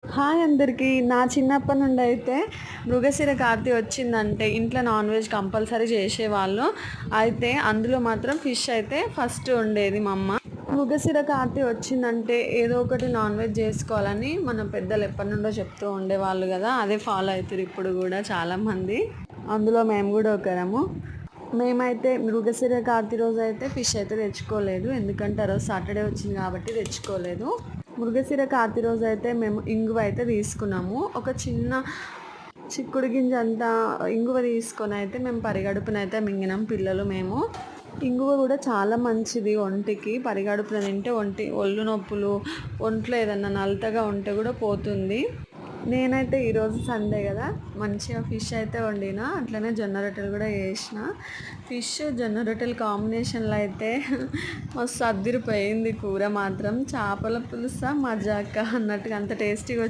Hi అందరికీ. నా చిన్నప్పటి నుండి అయితే మృగశిర కార్తి వచ్చిందంటే ఇంట్లో నాన్ వెజ్ కంపల్సరీ చేసేవాళ్ళు. అయితే అందులో మాత్రం ఫిష్ అయితే ఫస్ట్ ఉండేది మా అమ్మ. మృగశిర కార్తి వచ్చిందంటే ఏదో ఒకటి నాన్ వెజ్ చేసుకోవాలని మన పెద్దలు ఎప్పటి నుండో చెప్తూ ఉండేవాళ్ళు కదా. అదే ఫాలో అవుతారు ఇప్పుడు కూడా చాలామంది. అందులో మేము కూడా ఒకరము. మేమైతే మృగశిర కార్తి రోజు అయితే ఫిష్ అయితే తెచ్చుకోలేదు, ఎందుకంటే ఆ రోజు సాటర్డే వచ్చింది కాబట్టి తెచ్చుకోలేదు. మృగశిర కార్తి రోజు అయితే మేము ఇంగువ అయితే తీసుకున్నాము. ఒక చిన్న చిక్కుడు గింజ అంతా ఇంగువ తీసుకొని అయితే మేము పరిగడుపునైతే మింగినాం పిల్లలు మేము. ఇంగువ కూడా చాలా మంచిది ఒంటికి. పరిగడుపున తింటే ఒళ్ళు నొప్పులు, ఒంట్లో ఏదన్నా నలతగా ఉంటే కూడా పోతుంది. నేనైతే ఈరోజు సండే కదా, మంచిగా ఫిష్ అయితే వండిన, అట్లనే జొన్న రొట్టెలు కూడా చేసిన. ఫిష్ జొన్న రొట్టెలు కాంబినేషన్లో అయితే మస్తు అద్దిరిపోయింది కూర మాత్రం. చేపల పులుసా మజాక అన్నట్టుగా అంత టేస్టీగా